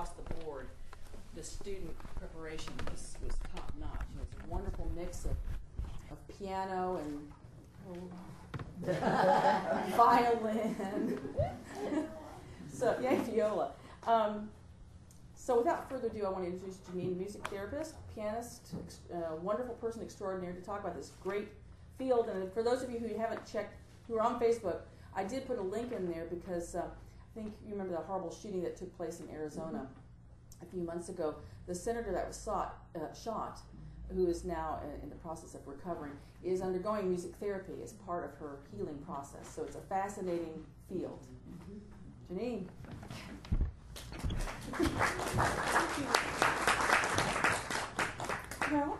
across the board, the student preparation was top notch. It was a wonderful mix of piano and violin. So, yeah, viola. So without further ado, I want to introduce Jeanine, music therapist, pianist, wonderful person extraordinary, to talk about this great field. And for those of you who haven't checked, who are on Facebook, I did put a link in there because I think you remember the horrible shooting that took place in Arizona a few months ago. The senator that was shot, who is now in the process of recovering, is undergoing music therapy as part of her healing process. So it's a fascinating field. Jeanine. Well,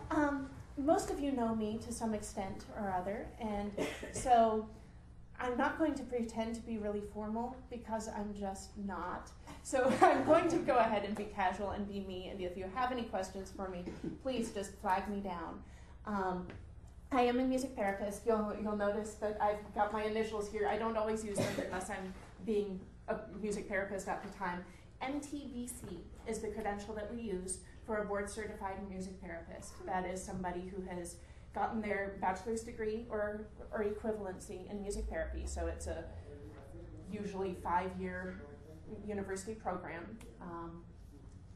most of you know me to some extent or other, and so I'm not going to pretend to be really formal because I'm just not. So I'm going to go ahead and be casual and be me, and if you have any questions for me, please just flag me down. I am a music therapist. You'll notice that I've got my initials here. I don't always use them unless I'm being a music therapist at the time. MTBC is the credential that we use for a board-certified music therapist. That is somebody who has gotten their bachelor's degree or equivalency in music therapy. So it's a usually 5-year university program.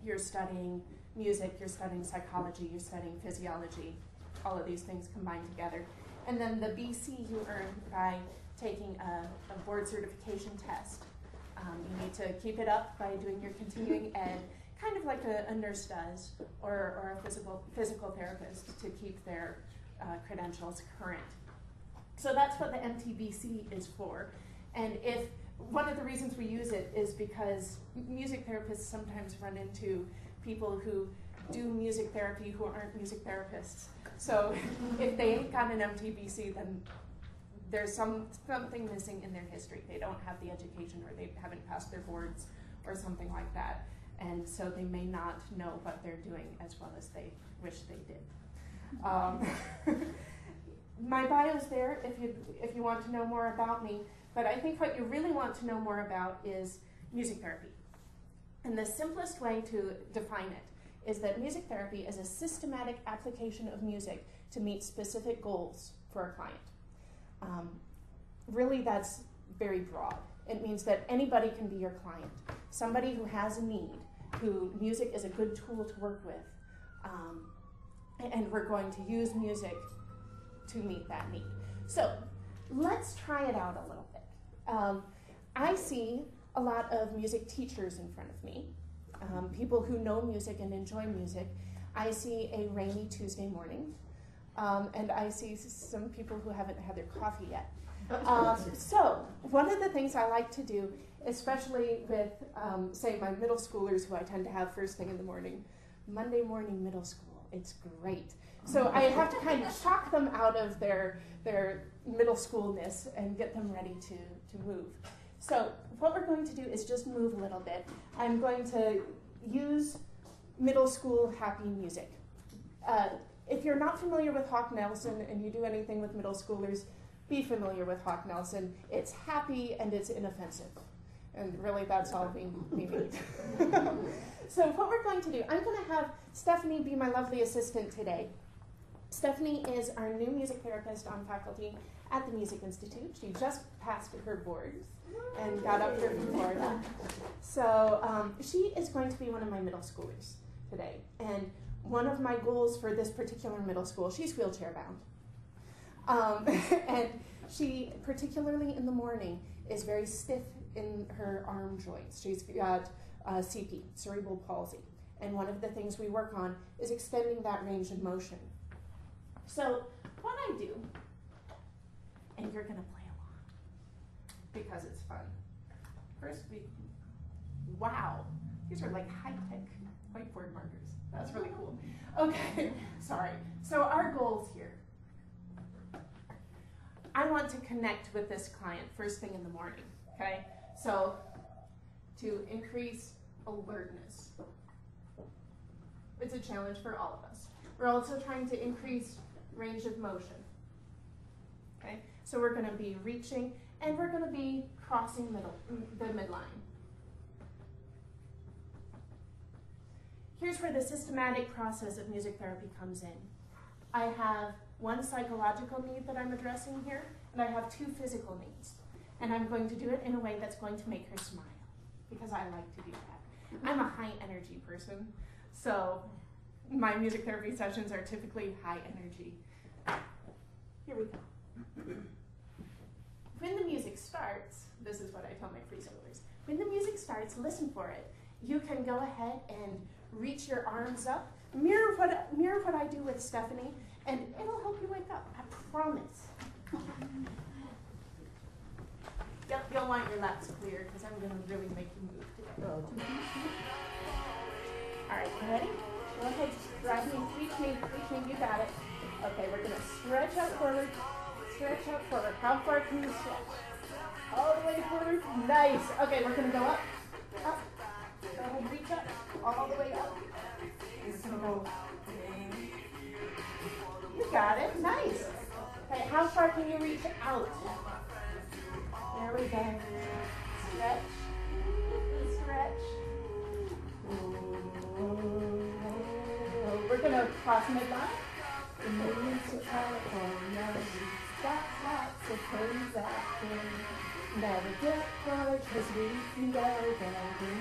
You're studying music, you're studying psychology, you're studying physiology, all of these things combined together. And then the BC you earn by taking a board certification test. You need to keep it up by doing your continuing ed, kind of like a nurse does, or a physical therapist, to keep their credentials current. So that's what the MTBC is for. And if one of the reasons we use it is because music therapists sometimes run into people who do music therapy who aren't music therapists. So if they ain't got an MTBC, then there's something missing in their history. They don't have the education, or they haven't passed their boards, or something like that. And so they may not know what they're doing as well as they wish they did. My bio's there if you want to know more about me, but I think what you really want to know more about is music therapy. And the simplest way to define it is that music therapy is a systematic application of music to meet specific goals for a client. Really, that's very broad. It means that anybody can be your client. Somebody who has a need, who music is a good tool to work with, and we're going to use music to meet that need. So let's try it out a little bit. I see a lot of music teachers in front of me, people who know music and enjoy music. I see a rainy Tuesday morning. And I see some people who haven't had their coffee yet. So one of the things I like to do, especially with, say, my middle schoolers who I tend to have first thing in the morning, Monday morning middle school, it's great. So I have to kind of shock them out of their middle schoolness and get them ready to move. So what we're going to do is just move a little bit. I'm going to use middle school happy music. If you're not familiar with Hawk Nelson and you do anything with middle schoolers, be familiar with Hawk Nelson. It's happy and it's inoffensive. And really, that's all we need. So what we're going to do, I'm going to have Stephanie be my lovely assistant today. Stephanie is our new music therapist on faculty at the Music Institute. She just passed her boards and got up here from Florida. So she is going to be one of my middle schoolers today. And one of my goals for this particular middle school, she's wheelchair bound. And she, particularly in the morning, is very stiff in her arm joints. She's got CP, cerebral palsy. And one of the things we work on is extending that range of motion. So what I do, and you're gonna play along because it's fun. First wow, these are like high-tech whiteboard markers. That's really cool. Okay, sorry. So our goals here. I want to connect with this client first thing in the morning, okay? So to increase alertness. It's a challenge for all of us. We're also trying to increase range of motion, okay? So we're gonna be reaching and we're gonna be crossing the midline. here's where the systematic process of music therapy comes in. I have one psychological need that I'm addressing here, and I have two physical needs. And I'm going to do it in a way that's going to make her smile, because I like to do that. I'm a high energy person, so my music therapy sessions are typically high energy. Here we go. When the music starts, this is what I tell my preschoolers. When the music starts, listen for it. You can go ahead and reach your arms up, mirror what I do with Stephanie, and it'll help you wake up, I promise. Yep, you'll want your laps clear, because I'm going to really make you move today. All right, you ready? Go ahead, grab me, reach me, you got it. Okay, we're going to stretch out forward, stretch out forward. How far can you stretch? All the way forward, nice. Okay, we're going to go up, up. Go ahead, reach up, all the way up. We're going to go, you got it, nice. Okay, how far can you reach out? There we go. Stretch, stretch. We're going to cross midline. Move to California. Got lots of things out there. Never get bored, 'cause we can go golden.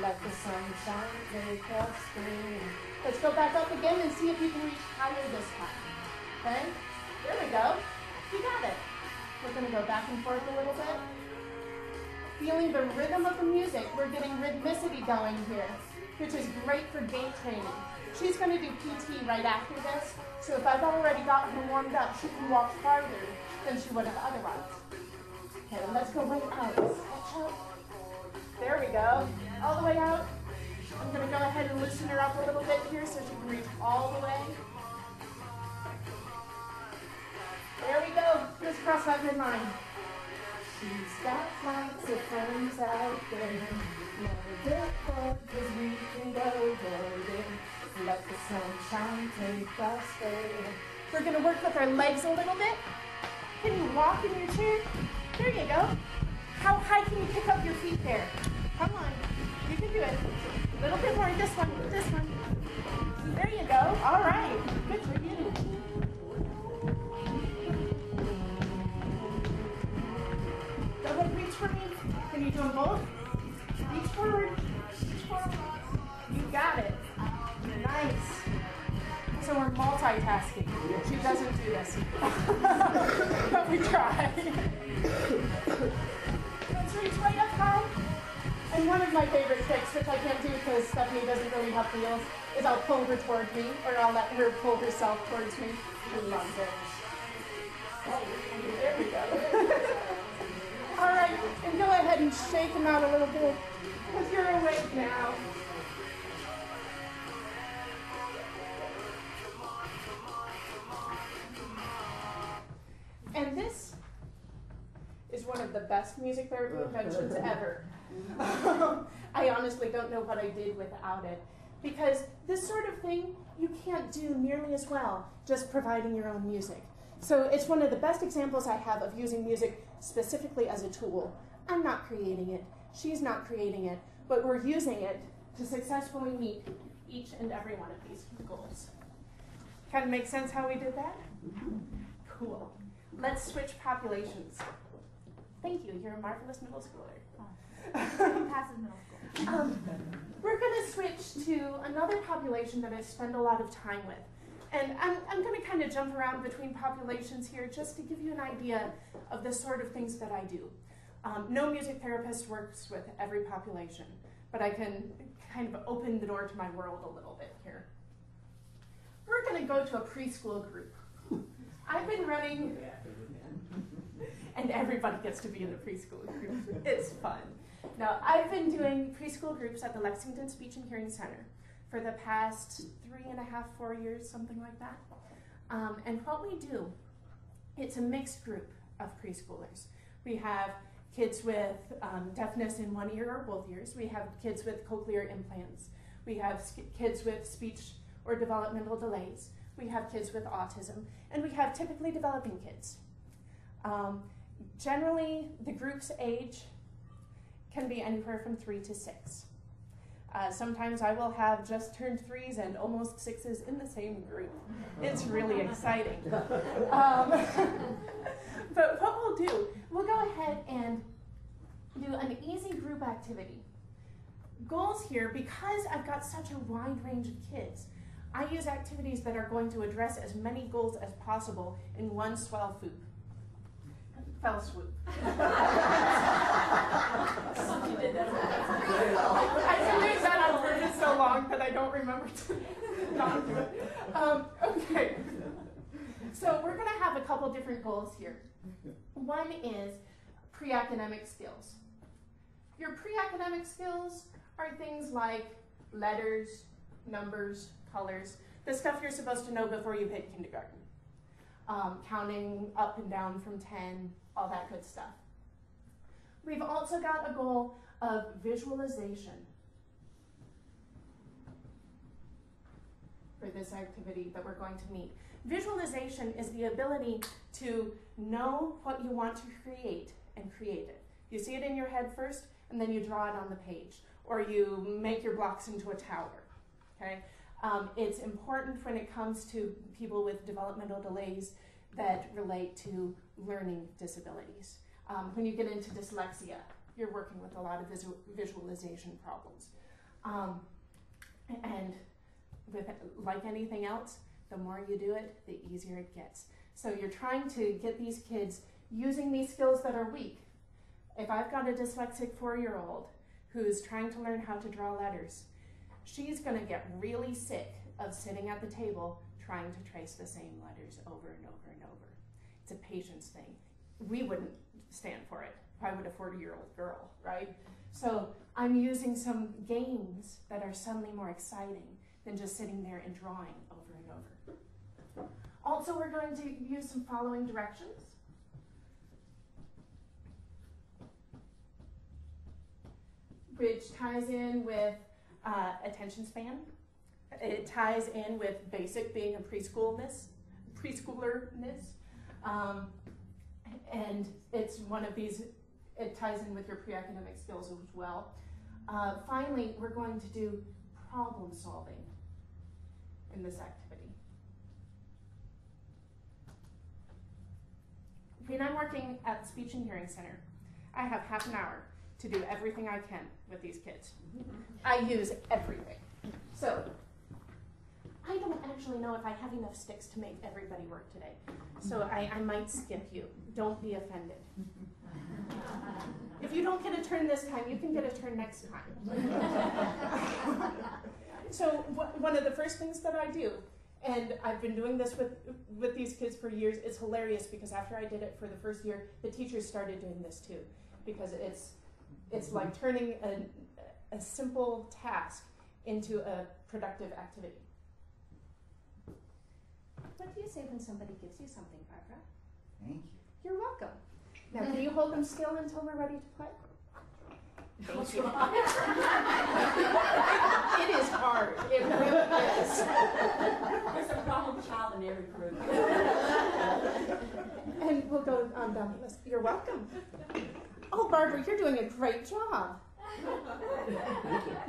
Let the sunshine take us through. Let's go back up again and see if you can reach higher this time. Okay? There we go. You got it. We're going to go back and forth a little bit. Feeling the rhythm of the music. We're getting rhythmicity going here, which is great for gait training. She's going to do PT right after this, so if I've already got her warmed up, she can walk farther than she would have otherwise. Okay, let's go right out. Stretch out. There we go. All the way out. I'm going to go ahead and loosen her up a little bit here so she can reach all the way. There we go. Let's cross that midline. She's got lots of friends out there. Never get bored, 'cause we can go golden. Let the sunshine take us there. We're going to work with our legs a little bit. Can you walk in your chair? There you go. How high can you pick up your feet there? Come on. You can do it. A little bit more. This one. This one. There you go. All right. Good for you. Go ahead, reach for me. Can you do them both? Reach forward. Reach forward. You got it. Nice. So we're multitasking. She doesn't do this. But we try. Let's reach right up high. And one of my favorite tricks, which I can't do because Stephanie doesn't really have wheels, is I'll pull her toward me, or I'll let her pull herself towards me. She loves it. There we go. All right, and go ahead and shake them out a little bit, because you're awake now. And this is one of the best music therapy inventions ever. I honestly don't know what I did without it, because this sort of thing you can't do nearly as well just providing your own music. So it's one of the best examples I have of using music specifically as a tool. I'm not creating it, she's not creating it, but we're using it to successfully meet each and every one of these goals. Kind of makes sense how we did that? Cool. Let's switch populations. Thank you, you're a marvelous middle schooler. Passive middle school. We're going to switch to another population that I spend a lot of time with. And I'm going to kind of jump around between populations here just to give you an idea of the sort of things that I do. No music therapist works with every population, but I can kind of open the door to my world a little bit here. We're going to go to a preschool group. I've been running, and everybody gets to be in a preschool group. It's fun. Now, I've been doing preschool groups at the Lexington Speech and Hearing Center for the past 3.5, 4 years, something like that. And what we do, it's a mixed group of preschoolers. We have kids with deafness in one ear or both ears. We have kids with cochlear implants. We have kids with speech or developmental delays. We have kids with autism. And we have typically developing kids. Generally, the group's age can be anywhere from 3 to 6. Sometimes I will have just turned 3s and almost 6s in the same group. It's really exciting. But what we'll do, we'll go ahead and do an easy group activity. Goals here, because I've got such a wide range of kids, I use activities that are going to address as many goals as possible in one fell swoop. I've been doing that on purpose so long that I don't remember to not do it. Okay, so we're going to have a couple different goals here. One is pre-academic skills. Your pre-academic skills are things like letters, numbers, colors, the stuff you're supposed to know before you hit kindergarten. Counting up and down from 10, all that good stuff. We've also got a goal of visualization for this activity that we're going to meet. Visualization is the ability to know what you want to create and create it. You see it in your head first, and then you draw it on the page, or you make your blocks into a tower, okay? It's important when it comes to people with developmental delays that relate to learning disabilities. When you get into dyslexia, you're working with a lot of visualization problems. And with, like anything else, the more you do it, the easier it gets. So you're trying to get these kids using these skills that are weak. If I've got a dyslexic 4-year-old who's trying to learn how to draw letters, she's going to get really sick of sitting at the table trying to trace the same letters over and over and over. It's a patience thing. We wouldn't stand for it. Why would a 40-year-old girl, right? So I'm using some games that are suddenly more exciting than just sitting there and drawing over and over. Also, we're going to use some following directions. Which ties in with attention span. It ties in with basic being a preschoolerness. And it's one of these, it ties in with your pre-academic skills as well. Finally, we're going to do problem solving in this activity. When I'm working at the Speech and Hearing Center, I have half an hour to do everything I can with these kids. I use everything. So I don't actually know if I have enough sticks to make everybody work today. So I might skip you. Don't be offended. If you don't get a turn this time, you can get a turn next time. So one of the first things that I do, and I've been doing this with these kids for years, it's hilarious because after I did it for the first year, the teachers started doing this too, because it's like turning a simple task into a productive activity. What do you say when somebody gives you something, Barbara? Thank you. You're welcome. Now, can you hold them still until we're ready to play? Thank you. It is hard. It really is. There's a problem child in every group. And we'll go down the list. You're welcome. Oh, Barbara, you're doing a great job.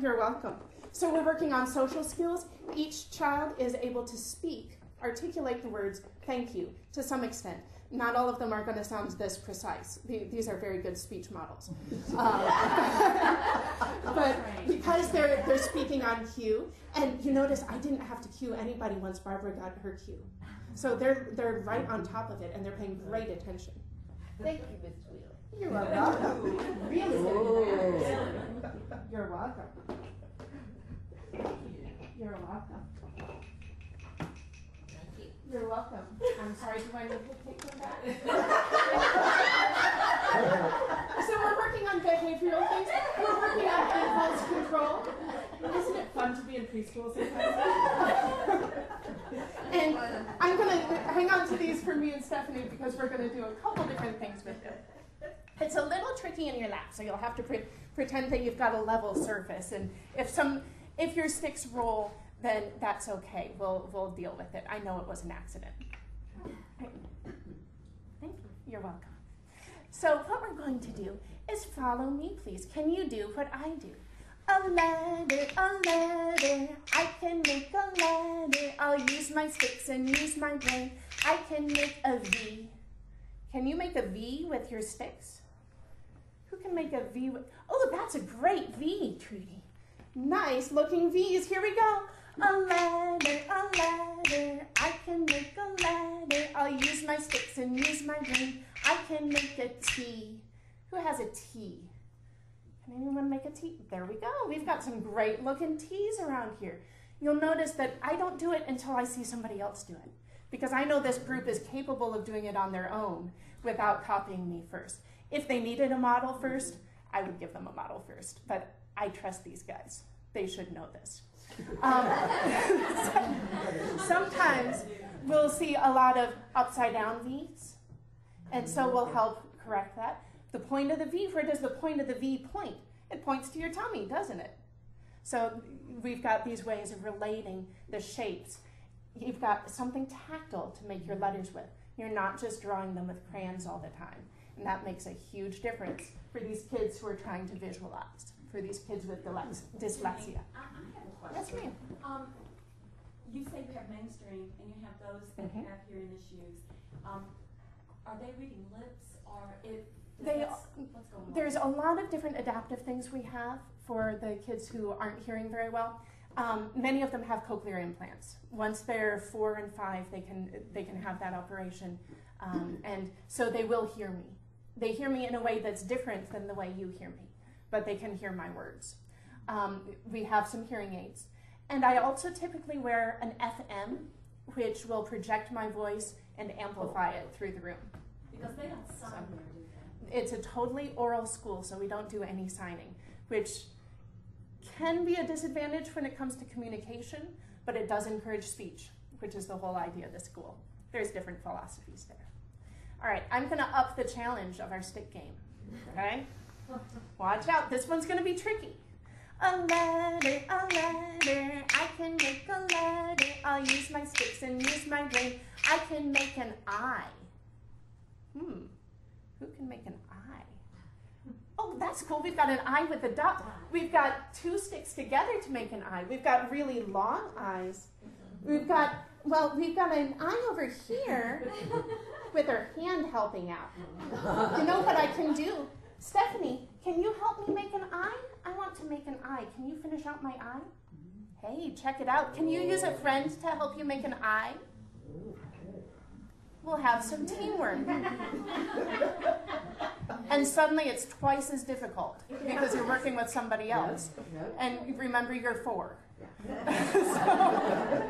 You're welcome. So we're working on social skills. Each child is able to speak, articulate the words thank you to some extent. Not all of them are going to sound this precise. These are very good speech models. But because they're speaking on cue, and you notice I didn't have to cue anybody once Barbara got her cue. So they're right on top of it, and they're paying great attention. Thank you, Miss Wheel. You're welcome. Really good. You're welcome. You're welcome. You're welcome. I'm sorry, do I need to take them back? So we're working on behavioral things. We're working on impulse control. Isn't it fun to be in preschool sometimes? And I'm going to hang on to these for me and Stephanie because we're going to do a couple different things with them. It's a little tricky in your lap, so you'll have to pretend that you've got a level surface. And if your sticks roll, then that's okay. We'll deal with it. I know it was an accident. Thank you. You're welcome. So what we're going to do is follow me, please. Can you do what I do? A ladder, I can make a ladder. I'll use my sticks and use my brain. I can make a V. Can you make a V with your sticks? Who can make a V with, oh, that's a great V, Trudy. Nice looking V's, here we go. A ladder, I can make a ladder. I'll use my sticks and use my brain. I can make a T. Who has a T? Can anyone make a T? There we go. We've got some great looking T's around here. You'll notice that I don't do it until I see somebody else do it, because I know this group is capable of doing it on their own without copying me first. If they needed a model first, I would give them a model first, but I trust these guys. They should know this. Sometimes we'll see a lot of upside down V's, and so we'll help correct that. The point of the V, where does the point of the V point? It points to your tummy, doesn't it? So we've got these ways of relating the shapes. You've got something tactile to make your letters with. You're not just drawing them with crayons all the time. And that makes a huge difference for these kids who are trying to visualize, for these kids with dyslexia. I have a question. Yes, ma'am. You say you have mainstream and you have those that have hearing issues. Are they reading lips or what's going on? There's a lot of different adaptive things we have for the kids who aren't hearing very well. Many of them have cochlear implants. Once they're 4 and 5, they can have that operation, and so they will hear me. They hear me in a way that's different than the way you hear me, but they can hear my words. We have some hearing aids, and I also typically wear an FM, which will project my voice and amplify it through the room. Because they don't sign there, do they? It's a totally oral school, so we don't do any signing, which can be a disadvantage when it comes to communication, but it does encourage speech, which is the whole idea of the school. There's different philosophies there. All right, I'm gonna up the challenge of our stick game, okay? Watch out, this one's gonna be tricky. A ladder, I can make a ladder. I'll use my sticks and use my brain. I can make an I. Who can make an I? Oh, that's cool. We've got an I with a dot. We've got 2 sticks together to make an I. We've got really long I's. We've got an I over here with her hand helping out. You know what I can do? Stephanie, can you help me make an I? I want to make an I. Can you finish out my I? Hey, check it out. Can you use a friend to help you make an I? We'll have some teamwork. And suddenly it's twice as difficult because you're working with somebody else. And remember, you're 4. So,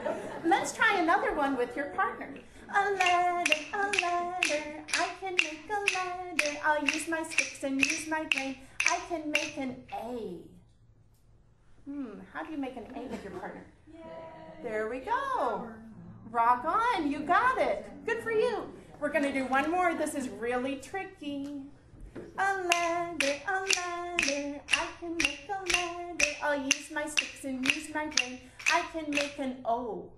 let's try another one with your partner. A ladder, I can make a ladder. I'll use my sticks and use my brain. I can make an A. How do you make an A with your partner? Yay. There we go. Rock on, you got it. Good for you. We're gonna do one more. This is really tricky. A ladder, I can make a ladder. I'll use my sticks and use my brain. I can make an O.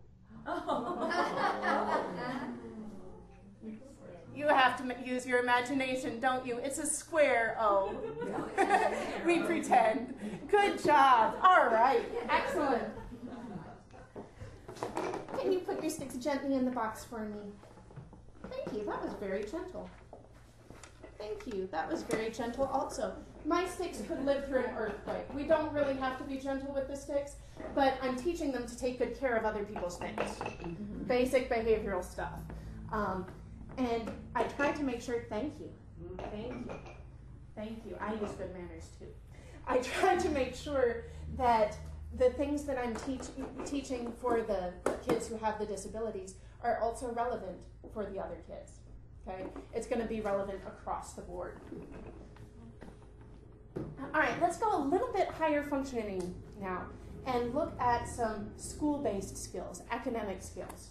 You have to use your imagination, don't you? It's a square O. We pretend. Good job. All right. Excellent. Can you put your sticks gently in the box for me? Thank you. That was very gentle. Thank you. That was very gentle also. My sticks could live through an earthquake. We don't really have to be gentle with the sticks, but I'm teaching them to take good care of other people's things. Basic behavioral stuff. And I try to make sure, thank you. Thank you. I use good manners too. I try to make sure that the things that I'm teaching for the kids who have the disabilities are also relevant for the other kids. Okay? It's going to be relevant across the board. All right, let's go a little bit higher functioning now and look at some school-based skills, academic skills.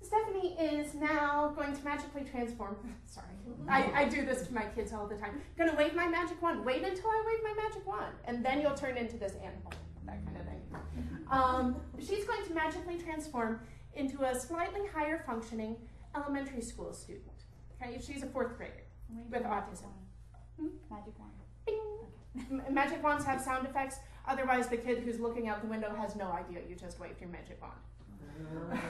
Stephanie is now going to magically transform. Sorry, I do this to my kids all the time. Going to wave my magic wand. Wait until I wave my magic wand, and then you'll turn into this animal, that kind of thing. She's going to magically transform into a slightly higher functioning elementary school student. Okay, she's a 4th grader with autism. Magic wand. Bing. Magic wands have sound effects. Otherwise, the kid who's looking out the window has no idea you just waved your magic wand.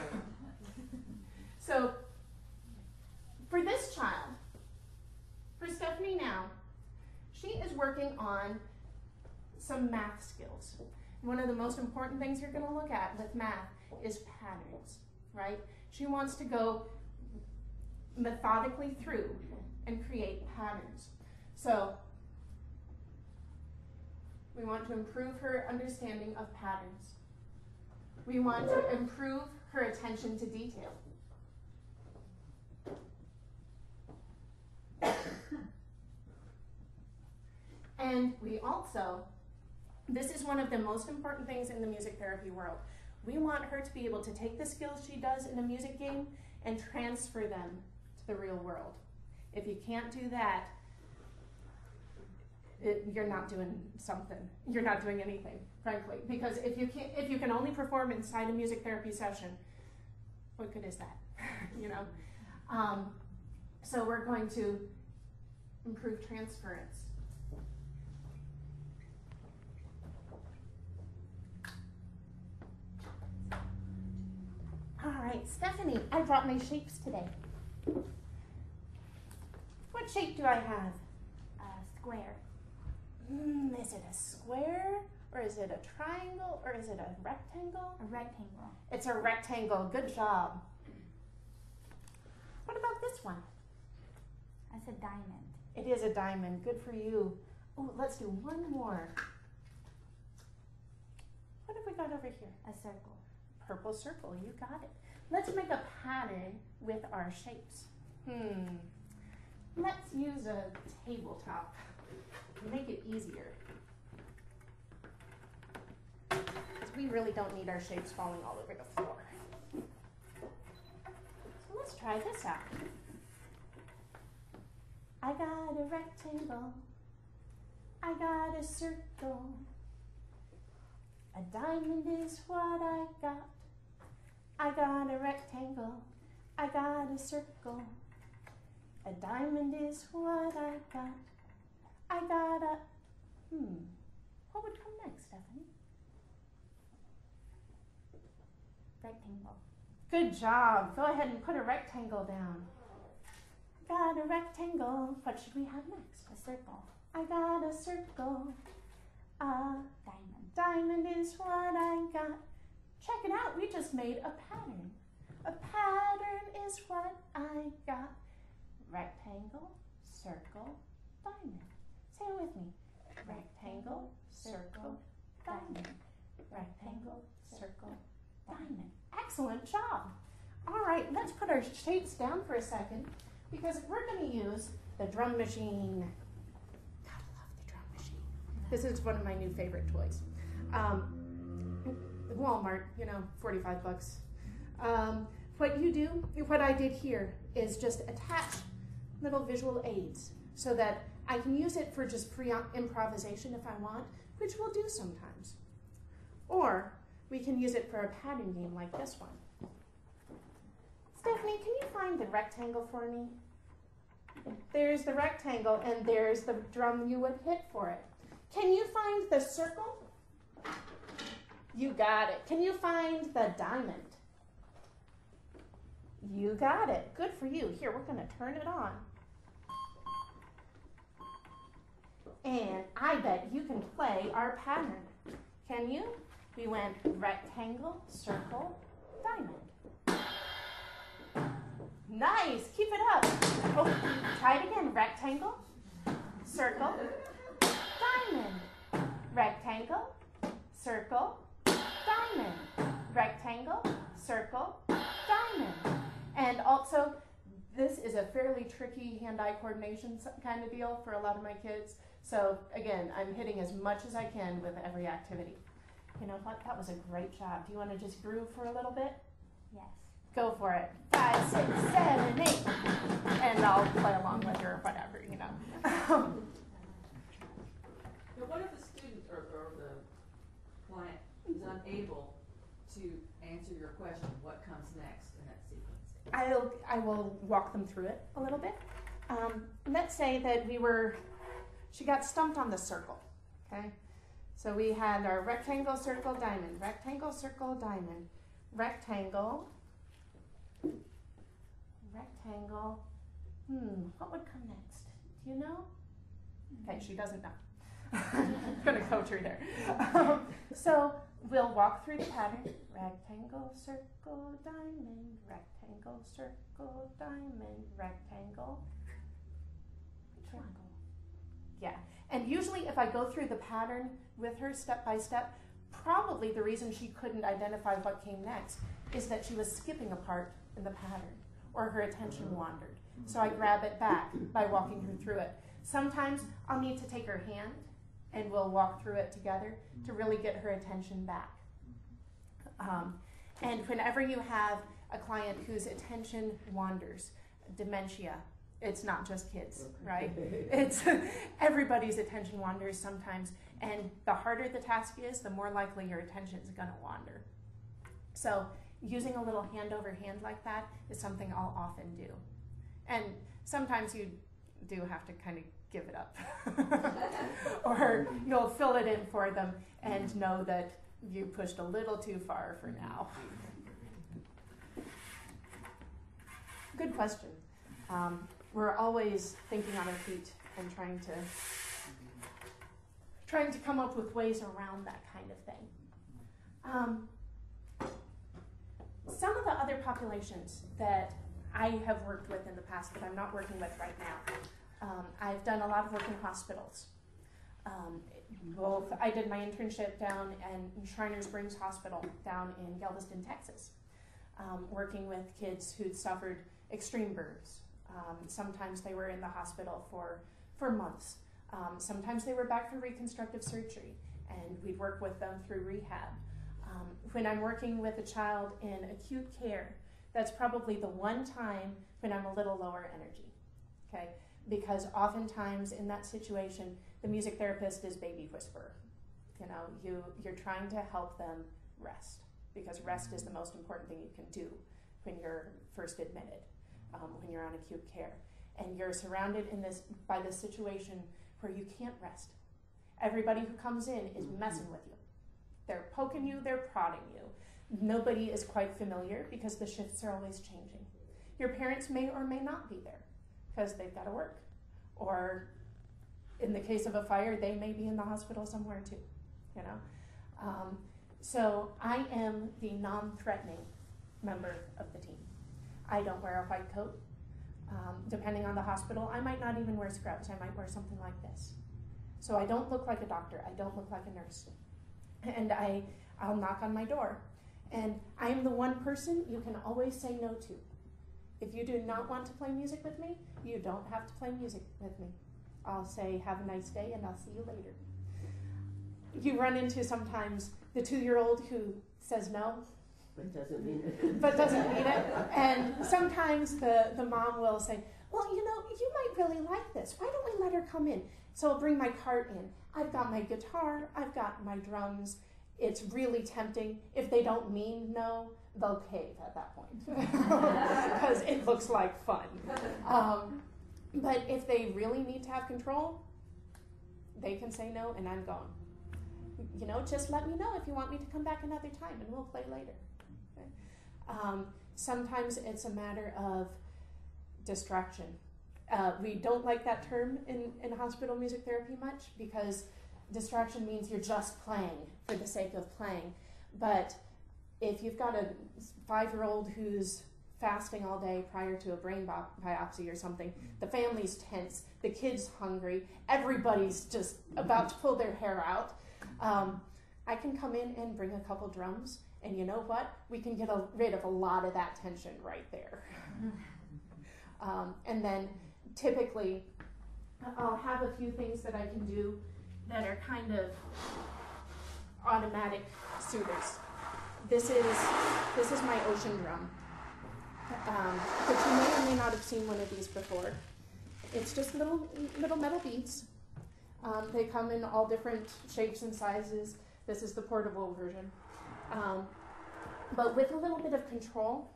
So, for this child, for Stephanie now, she is working on some math skills. One of the most important things you're going to look at with math is patterns, right? She wants to go methodically through and create patterns. So, we want to improve her understanding of patterns. We want to improve her attention to detail. And we also, this is one of the most important things in the music therapy world. We want her to be able to take the skills she does in a music game and transfer them to the real world. If you can't do that, you're not doing something. You're not doing anything, frankly. Because if you can only perform inside a music therapy session, what good is that? You know. So we're going to improve transference. All right, Stephanie, I brought my shapes today. What shape do I have? Square. Is it a square, or is it a triangle, or is it a rectangle? A rectangle. It's a rectangle. Good job. What about this one? That's a diamond. It is a diamond. Good for you. Oh, let's do one more. What have we got over here? A circle. Purple circle. You got it. Let's make a pattern with our shapes. Let's use a tabletop. Make it easier. Because we really don't need our shapes falling all over the floor. So let's try this out. I got a rectangle. I got a circle. A diamond is what I got. I got a rectangle. I got a circle. A diamond is what I got. I got a, what would come next, Stephanie? Rectangle. Good job. Go ahead and put a rectangle down. Got a rectangle. What should we have next? A circle. I got a circle. A Diamond. diamond is what I got. Check it out. We just made a pattern. A pattern is what I got. Rectangle, circle, diamond. Say it with me. Rectangle, circle, diamond. Rectangle, circle, diamond. Excellent job. All right, let's put our shapes down for a second because we're going to use the drum machine. Gotta love the drum machine. This is one of my new favorite toys. Walmart, 45 bucks. What I did here is just attach little visual aids so that I can use it for just free improvisation if I want, which we'll do sometimes. Or we can use it for a pattern game like this one. Stephanie, can you find the rectangle for me? There's the rectangle and there's the drum you would hit for it. Can you find the circle? You got it. Can you find the diamond? You got it. Good for you. Here, we're going to turn it on. And I bet you can play our pattern. Can you? We went rectangle, circle, diamond. Nice. Keep it up. Oh, try it again. Rectangle, circle, diamond. Rectangle, circle, diamond. Rectangle, circle, diamond. And also, this is a fairly tricky hand-eye coordination kind of deal for a lot of my kids. So again, I'm hitting as much as I can with every activity. You know what? That was a great job. Do you want to just groove for a little bit? Yes. Go for it. 5, 6, 7, 8. And I'll play along with her or whatever, But what if the student or the client is unable to answer your question, what comes next in that sequence? I will walk them through it a little bit. Let's say that she got stumped on the circle. Okay? So we had our rectangle, circle, diamond, rectangle, circle, diamond, rectangle, rectangle. What would come next? Do you know? Okay, she doesn't know. I'm gonna coach her there. So we'll walk through the pattern. Rectangle, circle, diamond, rectangle, circle, diamond, rectangle, triangle. Yeah, and usually if I go through the pattern with her step by step, probably the reason she couldn't identify what came next is that she was skipping a part in the pattern or her attention wandered. So I grab it back by walking her through it. Sometimes I'll need to take her hand and we'll walk through it together to really get her attention back. And whenever you have a client whose attention wanders, dementia, it's not just kids, right? It's everybody's attention wanders sometimes, and the harder the task is, the more likely your attention is going to wander. So using a little hand over hand like that is something I'll often do. And sometimes you do have to kind of give it up. Or you'll fill it in for them and know that you pushed a little too far for now. Good question. We're always thinking on our feet and trying to come up with ways around that kind of thing. Some of the other populations that I have worked with in the past that I'm not working with right now, I've done a lot of work in hospitals. I did my internship down in Shriners Springs Hospital down in Galveston, Texas, working with kids who'd suffered extreme burns. Sometimes they were in the hospital for months. Sometimes they were back for reconstructive surgery, and we'd work with them through rehab. When I'm working with a child in acute care, that's probably the one time when I'm a little lower energy, okay? Because oftentimes in that situation, the music therapist is baby whisperer. You know, you're trying to help them rest, because rest is the most important thing you can do when you're first admitted, when you're on acute care. And you're surrounded by this situation where you can't rest. Everybody who comes in is messing with you. They're poking you, they're prodding you. Nobody is quite familiar because the shifts are always changing. Your parents may or may not be there because they've got to work. Or in the case of a fire, they may be in the hospital somewhere too, you know. So I am the non-threatening member of the team. I don't wear a white coat. Depending on the hospital, I might not even wear scrubs. I might wear something like this. So I don't look like a doctor. I don't look like a nurse. And I'll knock on my door. And I am the one person you can always say no to. If you do not want to play music with me, you don't have to play music with me. I'll say, have a nice day, and I'll see you later. You run into sometimes the 2-year-old who says no, But doesn't mean it. but doesn't mean it. And sometimes the mom will say, well, you know, you might really like this. Why don't we let her come in? So I'll bring my cart in. I've got my guitar. I've got my drums. It's really tempting. If they don't mean no, they'll cave at that point because it looks like fun. But if they really need to have control, they can say no, and I'm gone. You know, just let me know if you want me to come back another time, and we'll play later. Okay? Sometimes it's a matter of distraction. We don't like that term in hospital music therapy much because distraction means you're just playing for the sake of playing. But if you've got a 5-year-old who's fasting all day prior to a brain biopsy or something, the family's tense, the kid's hungry, everybody's just about to pull their hair out, I can come in and bring a couple drums, and you know what? We can get rid of a lot of that tension right there. And then typically I'll have a few things that I can do that are kind of automatic soothers. This is my ocean drum. But you may or may not have seen one of these before. It's just little metal beads. They come in all different shapes and sizes. This is the portable version. But with a little bit of control,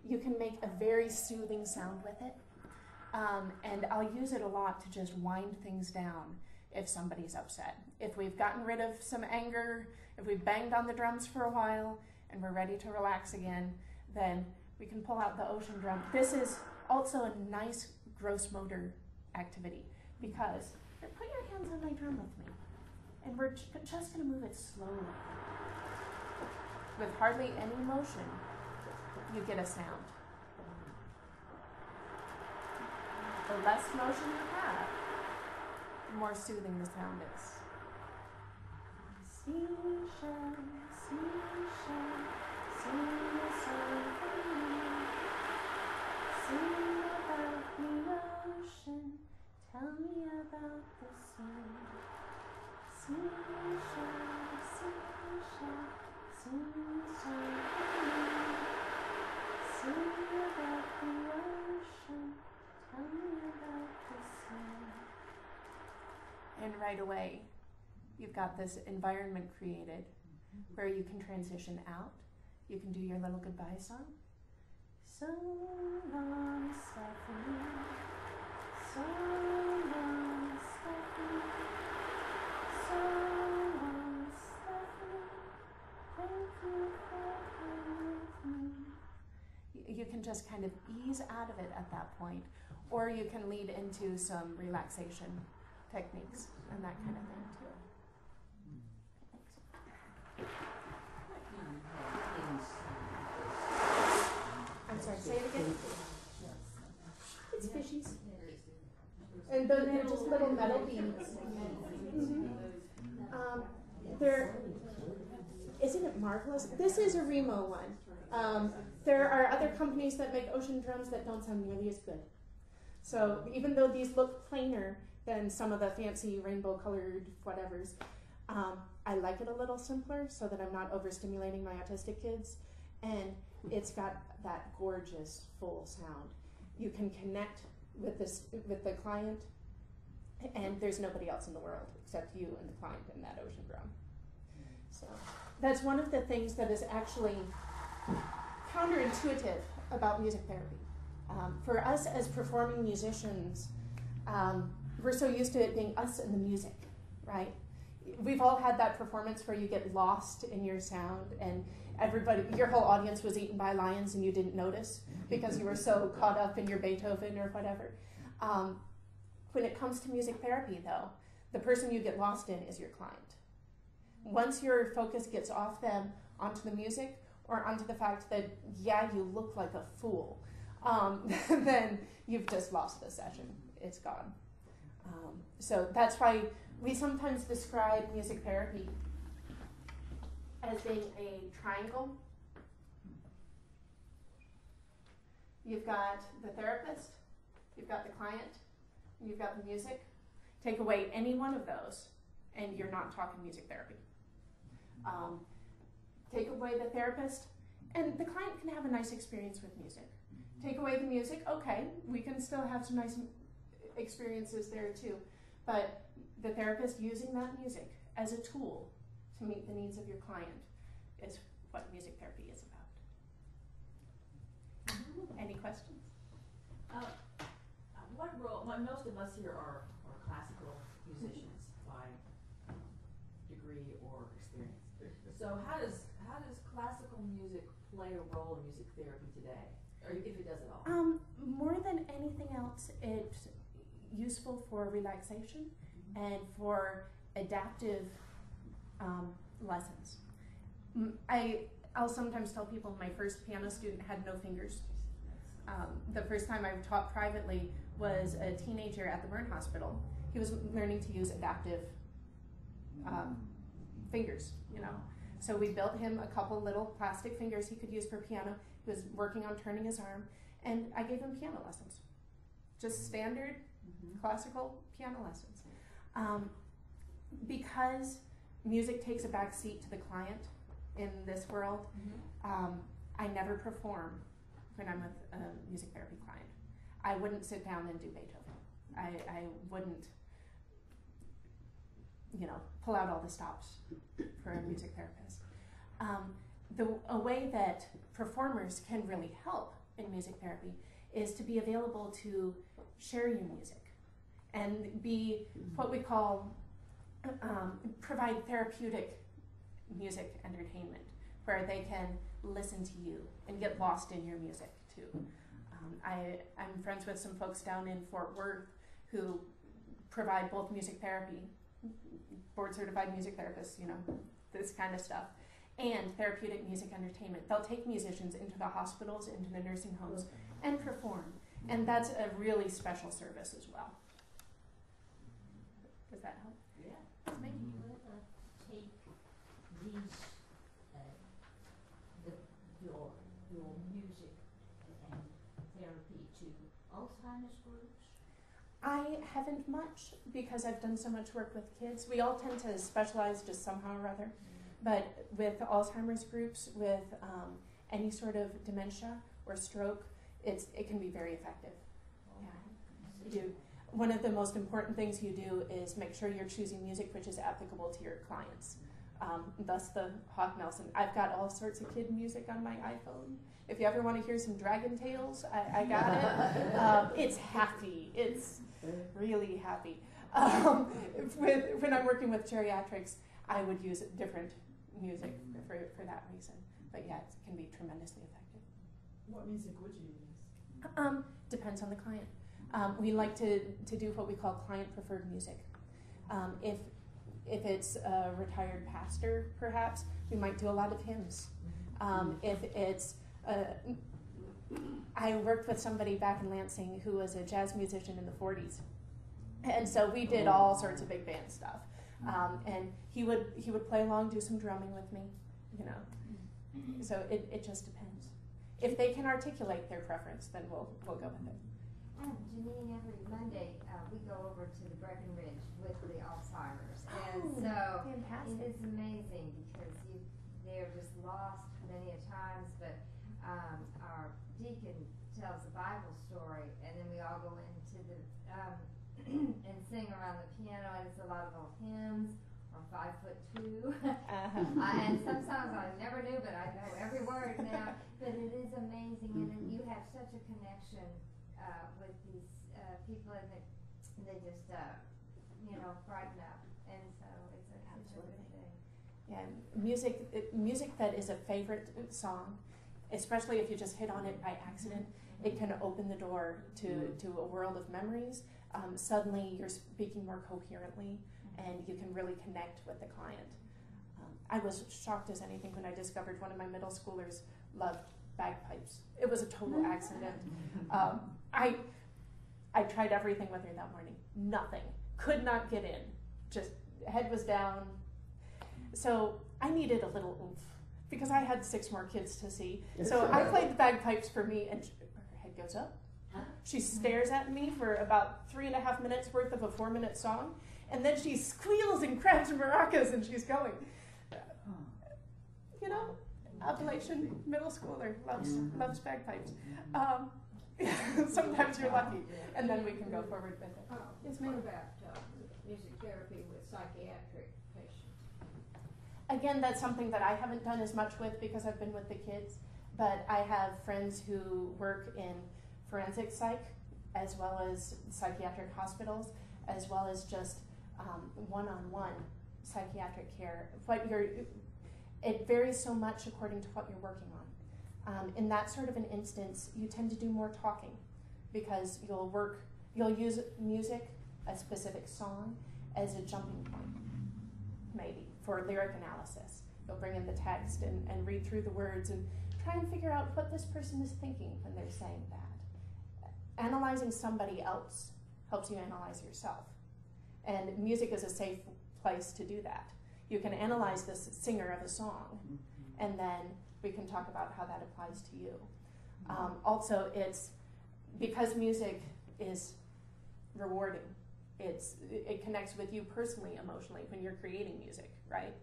you can make a very soothing sound with it. And I'll use it a lot to just wind things down if somebody's upset. If we've gotten rid of some anger, if we've banged on the drums for a while and we're ready to relax again, then we can pull out the ocean drum. This is also a nice gross motor activity because put your hands on my drum with me, and we're just going to move it slowly. With hardly any motion, you get a sound. The less motion you have, the more soothing the sound is. Seashell, seashell, sing a song for me. Sing about the ocean, tell me about the sun. Seashell, seashell, sing a song for me. Sing about the ocean, tell me about the sun. And right away, you've got this environment created where you can transition out. You can do your little goodbye song. So long, Stephanie. So long, Stephanie. So long, Stephanie. Thank you for being with me. You can just kind of ease out of it at that point, or you can lead into some relaxation techniques and that kind of thing too. I'm sorry, say it again. It's fishies. And they're just little metal beads. Isn't it marvelous? This is a Remo one. There are other companies that make ocean drums that don't sound nearly as good. So even though these look plainer than some of the fancy rainbow colored whatevers, I like it a little simpler so that I'm not overstimulating my autistic kids. And it's got that gorgeous full sound. You can connect with the client, and there's nobody else in the world except you and the client in that ocean drum. So that's one of the things that is actually counterintuitive about music therapy. For us as performing musicians, we're so used to it being us and the music, right? We've all had that performance where you get lost in your sound and your whole audience was eaten by lions and you didn't notice because you were so caught up in your Beethoven or whatever. When it comes to music therapy, though, the person you get lost in is your client. Once your focus gets off them onto the music or onto the fact that, yeah, you look like a fool, then you've just lost the session. It's gone. So that's why we sometimes describe music therapy as being a triangle. You've got the therapist, you've got the client, and you've got the music. Take away any one of those, and you're not talking music therapy. Take away the therapist, and the client can have a nice experience with music. Take away the music, okay, we can still have some nice experiences there too. But the therapist using that music as a tool to meet the needs of your client is what music therapy is about. Any questions? What role, most of us here are classical musicians by degree or experience. So how does classical music play a role in music therapy today, or if it does at all? More than anything else, it's useful for relaxation and for adaptive lessons. I'll sometimes tell people my first piano student had no fingers. The first time I taught privately was a teenager at the burn hospital. He was learning to use adaptive fingers, you know. So we built him a couple little plastic fingers he could use for piano. He was working on turning his arm, and I gave him piano lessons. Just standard classical piano lessons. Because music takes a back seat to the client in this world, I never perform when I'm with a music therapy client. I wouldn't sit down and do Beethoven. I wouldn't, pull out all the stops for a music therapist. A way that performers can really help in music therapy is to be available to share your music and be what we call provide therapeutic music entertainment where they can listen to you and get lost in your music too. I'm friends with some folks down in Fort Worth who provide both music therapy, board certified music therapists, you know, this kind of stuff, and therapeutic music entertainment. They'll take musicians into the hospitals, into the nursing homes, and perform. And that's a really special service as well. Does that help? Yeah. Maybe. You ever take these, your music and therapy to Alzheimer's groups? I haven't much because I've done so much work with kids. We all tend to specialize just somehow or other. But with Alzheimer's groups, with any sort of dementia or stroke, it can be very effective. Yeah. One of the most important things you do is make sure you're choosing music which is applicable to your clients. Thus the Hawk Nelson. I've got all sorts of kid music on my iPhone. If you ever want to hear some Dragon Tales, I got it. It's happy. It's really happy. When I'm working with geriatrics, I would use different music for that reason. But yeah, it can be tremendously effective. What music would you use? Depends on the client. We like to do what we call client preferred music. If it's a retired pastor, perhaps, we might do a lot of hymns. If it's I worked with somebody back in Lansing who was a jazz musician in the 40s. And so we did all sorts of big band stuff. And he would play along, do some drumming with me, you know. So it just depends. If they can articulate their preference, then we'll go with it. And Jeanine, every Monday we go over to the Breckenridge with the Alzheimer's, and so fantastic. it is amazing because they're just lost many a times. But our deacon tells a Bible story, and then we all go into the and sing around the piano, and it's a lot of old hymns or 5'2". And some songs I never knew, but I know every word now. But it is amazing, and then you have such a connection with these people, and they just brighten up, and so it's a good thing. Yeah, music that is a favorite song, especially if you just hit on it by accident, it can open the door to a world of memories. Suddenly you're speaking more coherently, and you can really connect with the client. I was shocked as anything when I discovered one of my middle schoolers loved bagpipes. It was a total accident. I tried everything with her that morning. Nothing. Could not get in. Just head was down. So I needed a little oomph because I had 6 more kids to see. So I played the bagpipes for me, and her head goes up. She stares at me for about 3.5 minutes worth of a 4-minute song, and then she squeals and crabs and maracas, and she's going. You know, Appalachian middle schooler loves bagpipes. Sometimes you're lucky, and then we can go forward with it. Yes, ma'am. What about music therapy with psychiatric patients? Again, that's something that I haven't done as much with because I've been with the kids, but I have friends who work in forensic psych, as well as psychiatric hospitals, as well as just one-on-one psychiatric care. It varies so much according to what you're working on. In that sort of an instance, you tend to do more talking because you'll use music, a specific song, as a jumping point, maybe, for lyric analysis. You'll bring in the text and read through the words and try and figure out what this person is thinking when they're saying that. Analyzing somebody else helps you analyze yourself. And music is a safe place to do that. You can analyze the singer of a song, and then we can talk about how that applies to you. Also, it's because music is rewarding. It connects with you personally, emotionally, when you're creating music, right?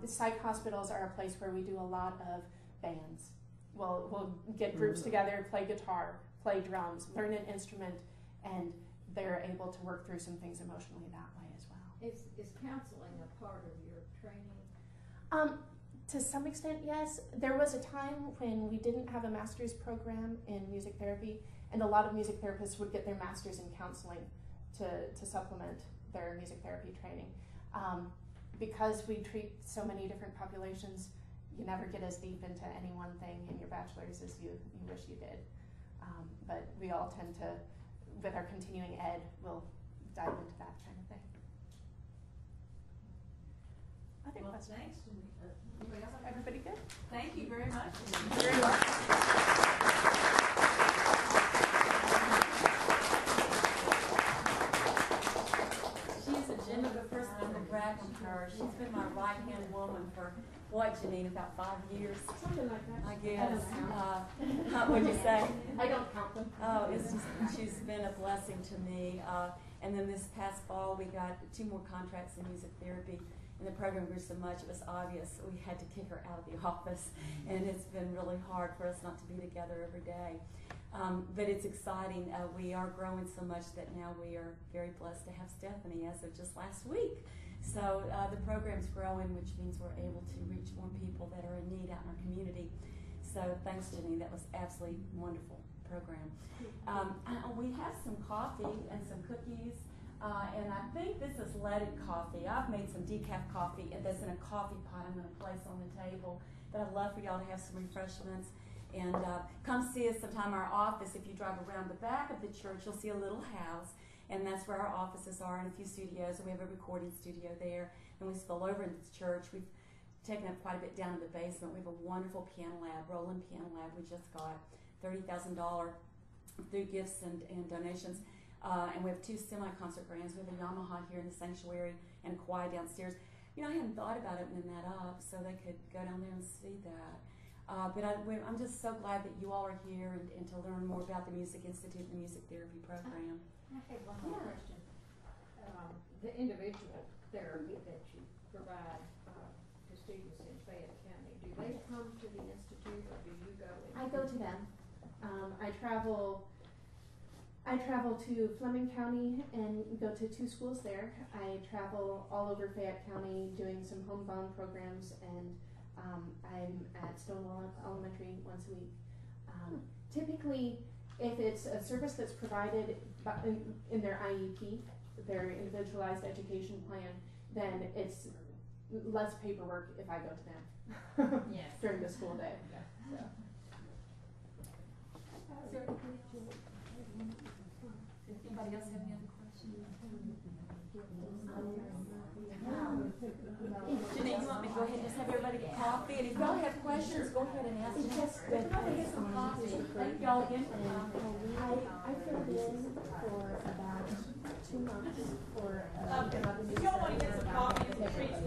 Psych hospitals are a place where we do a lot of bands. We'll get groups together, play guitar, play drums, learn an instrument, and they're able to work through some things emotionally that way as well. Is counseling a part of your training? To some extent, yes. There was a time when we didn't have a master's program in music therapy, and a lot of music therapists would get their master's in counseling to supplement their music therapy training. Because we treat so many different populations, you never get as deep into any one thing in your bachelor's as you wish you did. But we all tend to, with our continuing ed, we'll dive into that kind of thing. Other questions? Thanks. Anybody else? Everybody good? Thank you very much. Very well. She's a gem of the first one to brag on her. She's been my right-hand woman for, what, Jeanine, about 5 years? Something like that. I guess. What'd you say? I don't count them. Oh, she's been a blessing to me. And then this past fall, we got 2 more contracts in music therapy. And the program grew so much, it was obvious we had to kick her out of the office. And it's been really hard for us not to be together every day. But it's exciting. We are growing so much that now we are very blessed to have Stephanie as of just last week. So the program's growing, which means we're able to reach more people that are in need out in our community. So thanks, Jeanine. That was absolutely wonderful program. We have some coffee and some cookies. And I think this is leaded coffee. I've made some decaf coffee that's in a coffee pot I'm going to place on the table. But I'd love for y'all to have some refreshments. And come see us sometime. Our office, if you drive around the back of the church, you'll see a little house. And that's where our offices are and a few studios. And we have a recording studio there. And we spill over into the church. We've taken up quite a bit down in the basement. We have a wonderful piano lab, Roland Piano Lab. We just got $30,000 through gifts and donations. And we have 2 semi-concert grands. We have a Yamaha here in the sanctuary and a choir downstairs. You know, I hadn't thought about opening that up so they could go down there and see that. But I'm just so glad that you all are here and to learn more about the Music Institute and the Music Therapy Program. I have one more question. The individual therapy that you provide to students in Fayette County, do they come to the Institute or do you go in? I go to them. I travel to Fleming County and go to 2 schools there. I travel all over Fayette County doing some homebound programs, and I'm at Stonewall Elementary once a week. Typically, if it's a service that's provided in their IEP, their individualized education plan, then it's less paperwork if I go to them during the school day. So. Anybody else have any other questions? Jeanine, you want me to go ahead and just have everybody get coffee? And if y'all have questions, go ahead and ask them. Go ahead and get some coffee. Thank y'all again for coming. I filled in for about 2 months for if y'all want to get some coffee and some treats,